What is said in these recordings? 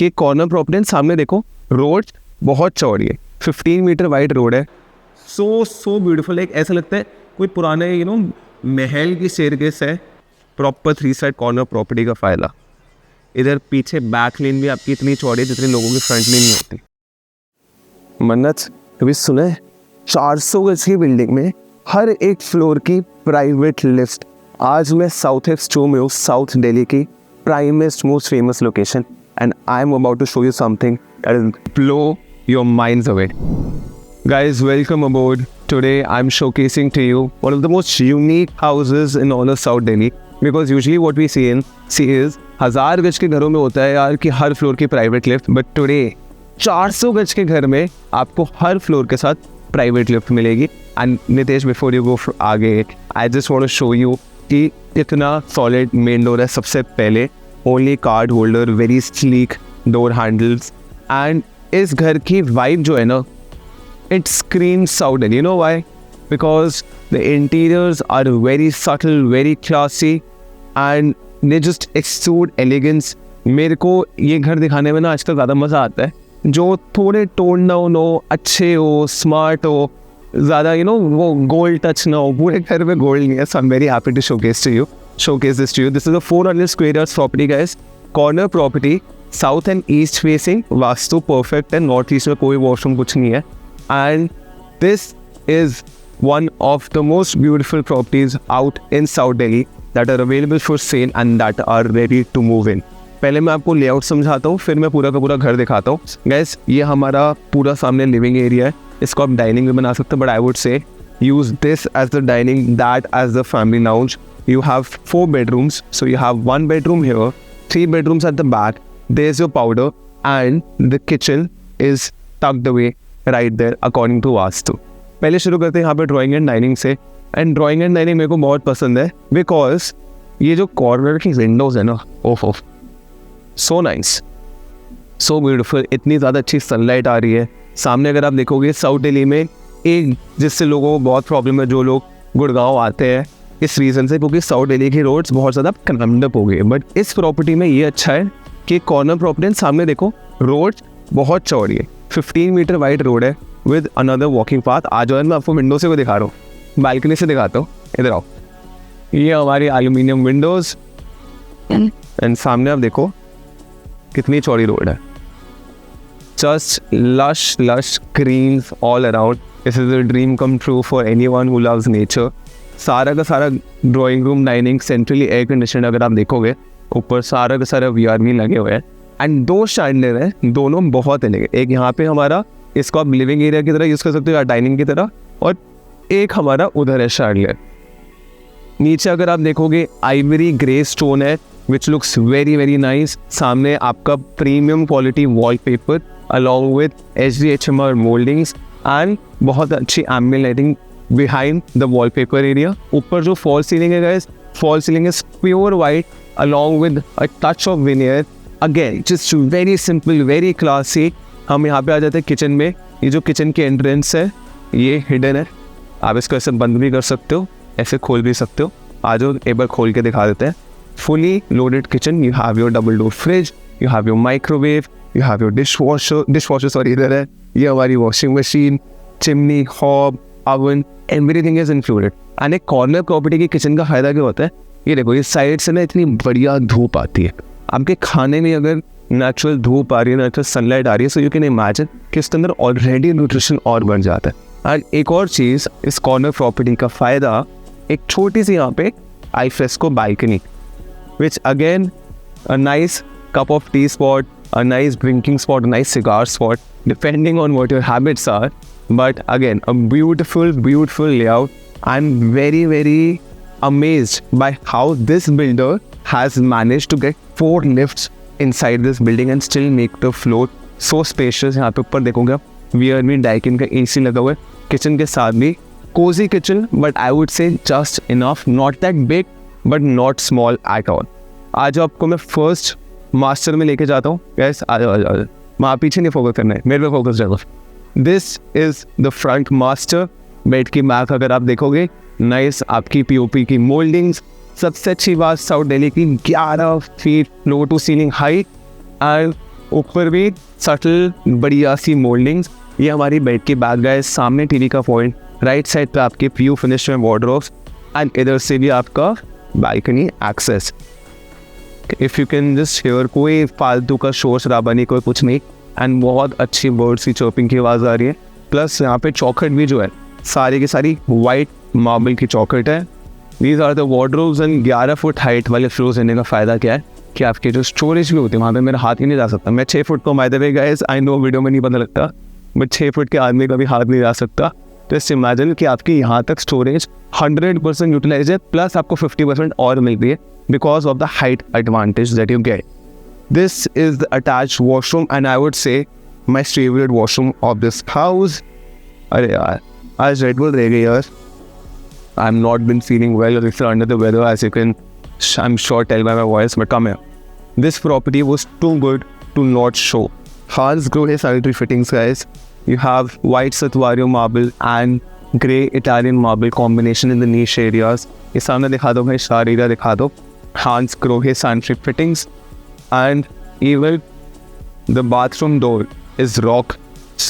कि corner property सामने देखो, रोड बहुत चौड़ी है, 15 मीटर वाइड रोड है, सो ब्यूटीफुल। एक ऐसा लगता है कोई पुराने महल की स्टेयरकेस है। प्रॉपर 3 साइड कॉर्नर प्रॉपर्टी का फायदा। इधर पीछे बैक लेन भी आपकी इतनी चौड़ी है जितनी लोगों की फ्रंट लेन नहीं होती। मन्नत, कभी सुना है 400 गज की बिल्डिंग में हर एक फ्लोर की प्राइवेट लिफ्ट। आज मैं साउथ एक्सट्रो में हूँ, साउथ दिल्ली की primest most famous location, and I am about to show you something that will blow your minds away. Guys, welcome aboard. Today I'm showcasing to you one of the most unique houses in all of South Delhi, because usually what we see is 1000 गज के घरों में होता है यार कि हर floor की private lift, but today 400 गज के घर में आपको हर फ्लोर के साथ प्राइवेट लिफ्ट मिलेगी। And Nitesh, before you go आगे, I just want to show you कि कितना सॉलिड मेन डोर है। सबसे पहले only card holder, very sleek door handles, and इस घर की वाइब जो है ना, it screams South Delhi. You know why? Because the interiors are very subtle, very classy, and they just exude elegance. मेरे को ये घर दिखाने में ना आजकल ज़्यादा मज़ा आता है जो थोड़े टोन डाउन हो, अच्छे हो, स्मार्ट हो, ज़्यादा वो गोल्ड टच ना हो। पूरे घर में गोल्ड नहीं है। So I'm very happy to showcase this to you. This is a 400 square yards property, guys. Corner property, south and east facing, vastu perfect है। नॉर्थ ईस्ट में कोई वॉशरूम कुछ नहीं है। And this is one of the most beautiful properties out in South Delhi that are available for sale and that are ready to move in. पहले मैं आपको layout समझाता हूँ, फिर मैं पूरा का पूरा घर दिखाता हूँ। Guys, ये हमारा पूरा सामने लिविंग एरिया है। इसको आप डाइनिंग भी बना सकते हो, but I would say use this as the dining, that as the family lounge. You have 4 bedrooms, so you have 1 bedroom here, 3 bedrooms at the back. There's your powder, and the kitchen is tucked away right there according to vastu. पहले शुरू करते हैं यहाँ पे drawing and dining से। And drawing and dining मेरे को बहुत पसंद है बिकॉज ये जो कॉर्नर की विंडोज़ है ना, ओफ सो नाइस, सो ब्यूटीफुल। इतनी ज़्यादा अच्छी सनलाइट आ रही है सामने। अगर आप देखोगे साउथ दिल्ली में एक जिससे लोगों को बहुत प्रॉब्लम है, जो लोग गुड़गांव आते हैं इस रीज़न से, क्योंकि साउथ दिल्ली की रोड्स बहुत ज़्यादा कन्डप हो गए। बट इस प्रॉपर्टी में ये अच्छा है कि कॉर्नर प्रॉपर्टी सामने देखो, रोड बहुत चौड़ी है, 15 मीटर वाइड रोड है विद अनदर वॉकिंग पाथ। आ जाओ, मैं आपको विंडो से को दिखा रहा हूँ, बालकनी से दिखाता हूँ। इधर आओ, ये हमारी एल्यूमिनियम विंडोज़, एंड सामने आप देखो कितनी चौड़ी रोड है। Just lush greens all around. This is a dream come true for anyone who loves nature. सारा का सारा drawing room, dining, centrally air condition. अगर आप देखोगे ऊपर सारा का सारा VRV लगे हुए हैं, एंड 2 स्टैंडर्ड है, दोनों बहुत अलग है। एक यहाँ पे हमारा, इसको आप लिविंग एरिया की तरह यूज़ कर सकते हो या डाइनिंग की तरह, और एक हमारा उधर है शार्डलेट। नीचे अगर आप देखोगे आइवरी ग्रे स्टोन है which looks very very nice. सामने आपका premium quality wallpaper along with HDHMR mouldings and बहुत अच्छी ambient lighting behind the wallpaper area. ऊपर जो फॉल सीलिंग है guys, fall ceiling is pure white along with a touch of veneer. Again just very simple, very classy. हम यहाँ पे आ जाते हैं किचन में। ये जो किचन की एंट्रेंस है ये हिडन है, आप इसको ऐसे बंद भी कर सकते हो, ऐसे खोल भी सकते हो। आ जाओ एक बार खोल के दिखा देते हैं। Fully loaded kitchen, you have your double door fridge, you have your microwave, you have your dishwasher sorry इधर है। ये हमारी washing machine, chimney, hob, oven, everything is included. And एक कॉर्नर प्रॉपर्टी की किचन का फायदा क्या होता है, ये देखो ये साइड से ना इतनी बढ़िया धूप आती है। आपके खाने में अगर नेचुरल धूप आ रही है, नेचुरल सनलाइट आ रही है, सो यू कैन इमेजिन कि इसके अंदर ऑलरेडी न्यूट्रिशन और बढ़ जाता है। एंड एक और चीज़ इस कॉर्नर प्रॉपर्टी का फ़ायदा, एक छोटी सी यहाँ पे al fresco balcony, which again a nice cup of tea spot, a nice drinking spot, nice cigar spot, depending on what your habits are. But again a beautiful layout. I am very amazed by how this builder has managed to get 4 lifts inside this building and still make the floor so spacious। यहाँ पे ऊपर देखोगे आप VRV Daikin का AC लगा हुआ है। Kitchen के साथ भी cozy kitchen, but I would say just enough, not that big but not small at all। आज आपको मैं फर्स्ट मास्टर में लेके जाता हूँ। गैस आ जाओ, वहाँ पीछे नहीं फोकस करना है, मेरे पे फोकस रखो। This is the front master. Bed की मैक अगर आप देखोगे, नाइस आपकी POP की मोल्डिंग्स। सबसे अच्छी बात साउथ दिल्ली की 11 feet floor to ceiling height and ऊपर भी सटल बढ़िया सी मोल्डिंग्स। ये हमारी बेड की बैक गाइस, सामने टीवी का पॉइंट, राइट साइड पे आपके व्यू फिनिश में वार्डरोब्स एंड इधर से भी आपका balcony access. If you can just hear, कोई फालतू का शोर शराबा नहीं, कोई कुछ नहीं, एंड बहुत अच्छी बर्ड्स की चर्पिंग की आवाज़ आ रही है। प्लस यहाँ पे चौखट भी जो है सारी की सारी वाइट मार्बल की चौखट है। These are the wardrobes and 11 foot height वाले फ्लोर्स देने का फ़ायदा क्या है कि आपके जो स्टोरेज भी होती है वहाँ पे मेरा हाथ ही नहीं जा सकता। मैं 6 फुट को by the way guys, I know video में नहीं पता लगता, बट 6 फुट के आदमी का भी हाथ नहीं जा सकता। तो जस्ट इमेजिन कि आपकी यहाँ तक स्टोरेज 100% यूटिलाइज है, प्लस आपको 50% और मिल रही है because of the height advantage that you get. This is the attached washroom and I would say my favourite washroom of this house. अरे यार आज रेड बुल रह गई यार, I am not been feeling well or if you're under the weather, as you can I'm sure tell by my voice, but come here. This property was too good to not show. Hansgrohe sanitary fittings guys. You have white Satvario marble and grey Italian marble combination in the niche areas. ये सामने दिखा दो भाई, सारा area दिखा दो। Hansgrohe sanitary fittings and even the bathroom door is rock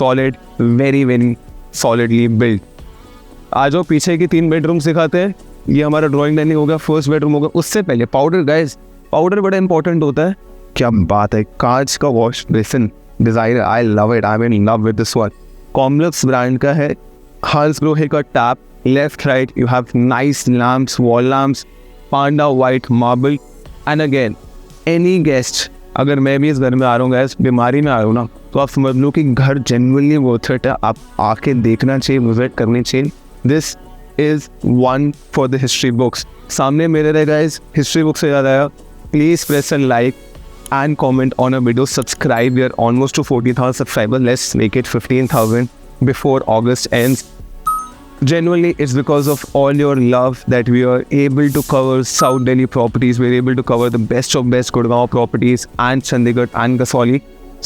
solid, very very solidly built. आज वो पीछे की 3 बेडरूम्स दिखाते हैं। ये हमारा ड्राइंग डाइनिंग हो गया, फर्स्ट बेडरूम होगा। उससे पहले पाउडर गाइस, पाउडर बड़ा इंपॉर्टेंट होता है। क्या बात है, कांच का wash basin design, I love it, I am in love with this one. Complex brand का है। हांसग्रोहे का tap, left right you have nice lamps, wall lamps, Panda white marble. And again any guest, अगर मैं भी इस घर में आ रहा हूँ गैस, बीमारी में आ रहा हूँ ना, तो आप समझ लो कि घर जेन्युइनली वर्थ इट है। आप आके देखना चाहिए, विजिट करनी चाहिए। This is one for the history books. सामने मेरे रहे गाइस, हिस्ट्री बुक से याद आया, please press and like and comment on a video, subscribe. We are almost to 40,000 subscribers. Let's make it 15,000 before August ends. Genuinely, it's because of all your love that we are able to cover South Delhi properties. We're able to cover the best of best Gurgaon properties and Chandigarh and Kasauli.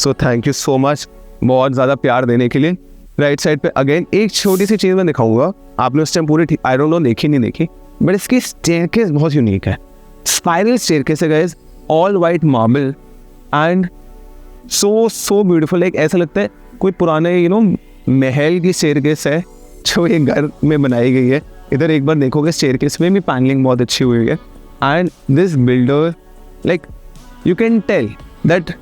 So thank you so much. बहुत ज़्यादा प्यार देने के लिए। Right side पे again एक छोटी सी चीज़ मैं दिखाऊंगा, आपने उस टाइम पूरी आई डोंट नो देखी नहीं देखी, बट इसकी स्टेयरकेस बहुत यूनिक है। स्पाइरल स्टेयरकेस है guys, all white marble and so beautiful. एक ऐसा लगता है कोई पुराने महल की स्टेयरकेस है जो एक घर में बनाई गई है। इधर एक बार देखोगे स्टेयरकेस में भी पैनलिंग बहुत अच्छी हुई है। And this builder, like you can tell that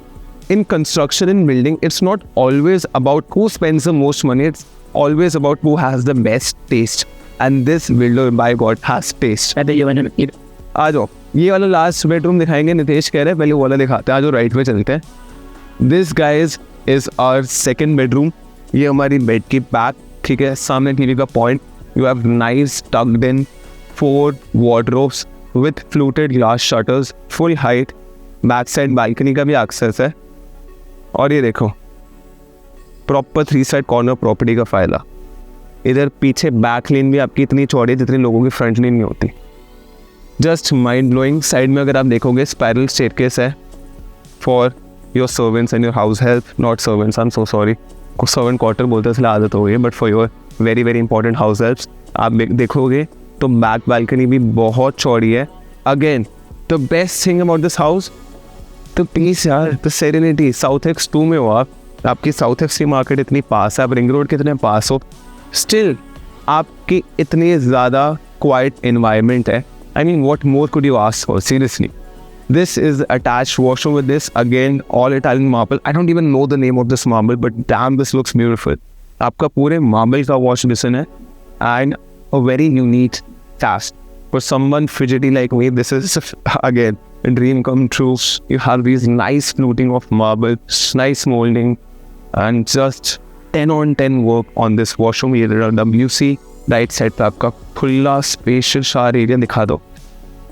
in construction, in building, it's not always about who spends the most money, it's always about who has the best taste, and this builder by God has taste. आ जाओ, ये वाला last bedroom दिखाएंगे, नितेश कह रहे हैं पहले वो वाला दिखाते हैं। आ जाओ राइट पे चलते हैं। This guys is our second bedroom. ये हमारी बेड की बैक, ठीक है, सामने टीवी का point. You have nice tugged in 4 wardrobes with fluted glass shutters, full height. Back side balcony का भी एक्सेस है। और ये देखो प्रॉपर 3 साइड कॉर्नर प्रॉपर्टी का फ़ायदा। इधर पीछे बैक लेन भी आपकी इतनी चौड़ी है जितनी लोगों की फ्रंट लेन नहीं होती। Just mind blowing. साइड में अगर आप देखोगे स्पाइरल स्टेयरकेस है for your servants and your house help, not servants, I am so sorry, कुछ सर्वेंट क्वार्टर बोलते हैं इसलिए आदत हो गई है, but for your very very important house helps आप देखोगे तो बैक बालकनी भी बहुत चौड़ी है। Again the best thing about this house, तो प्लीज़ यार, द सेरेनिटी। साउथ एक्स 2 में हो आप, आपकी साउथ एक्स की मार्केट इतनी पास है, आप रिंग रोड के इतने पास हो, स्टिल आपकी इतनी ज़्यादा क्वाइट एनवायरनमेंट है। I mean what more could you ask for, seriously. This is attached washroom with this, again all Italian marble. I don't even know the name of this marble, but dam this looks beautiful. आपका पूरे marble का wash basin है and a very unique task for someone fidgety like me. This is again a dream come true. You have these nice fluting of marble, nice molding, and just 10 on 10 work on this washroom. ये WC right side पे आपका खुला spacious shower area दिखा दो.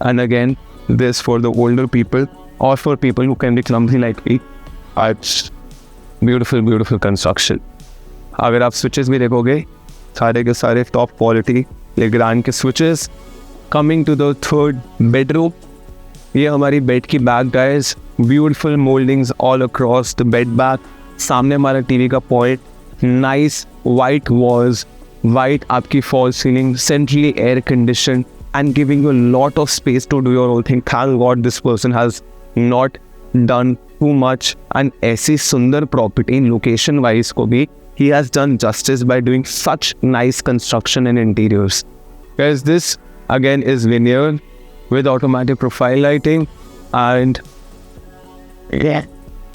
And again, this for the older people or for people who can be clumsy like me. It's beautiful, beautiful construction. अगर आप switches भी देखोगे, सारे के सारे top quality Legrand के switches. Coming to the third bedroom, ये हमारी बेड की back guys, beautiful mouldings all across the bed back. सामने हमारा टीवी का point, nice white walls, white आपकी fall ceiling, centrally air condition and giving you lot of space to do your own thing. Thank God this person has not done too much and ऐसी सुंदर property location wise को भी he has done justice by doing such nice construction and interiors. Guys, this again is linear with automatic profile lighting and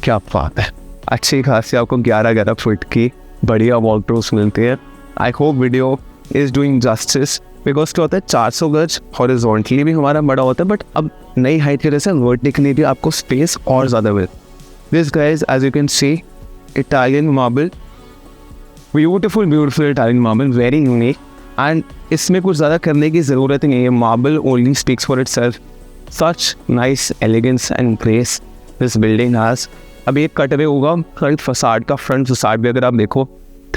क्या बात है, अच्छी खासी आपको 11 फुट की बढ़िया वॉलप्रूफ्स मिलती है. I hope video is doing justice because क्या होता है 400 गज हॉरिजॉन्टली भी हमारा बड़ा होता है, बट अब नई हाइट की वजह से वर्टिकली भी आपको स्पेस और ज़्यादा मिले. This guys as you can see Italian marble, beautiful Italian marble, very unique. And इसमें कुछ ज़्यादा करने की ज़रूरत ही नहीं है, marble only speaks for itself. Such nice elegance and grace this building has. अब ये कटवे होगा फ्रंट फसाड का, फ्रंट फसाड भी अगर आप देखो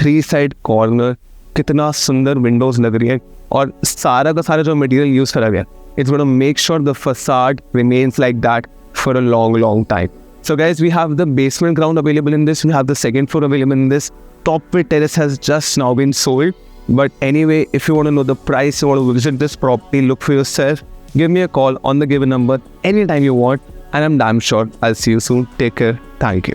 3 साइड कॉर्नर, कितना सुंदर विंडोज़ लग रही है और सारा का सारा जो मटेरियल यूज़ करा गया, it's gonna make sure the facade remains like that for a long time. So guys, we have the basement ground available in this, we have the second floor available in this. Top with terrace has just now been sold. But anyway, if you want to know the price, you want to visit this property, look for yourself, give me a call on the given number anytime you want, and I'm damn sure I'll see you soon. Take care. Thank you.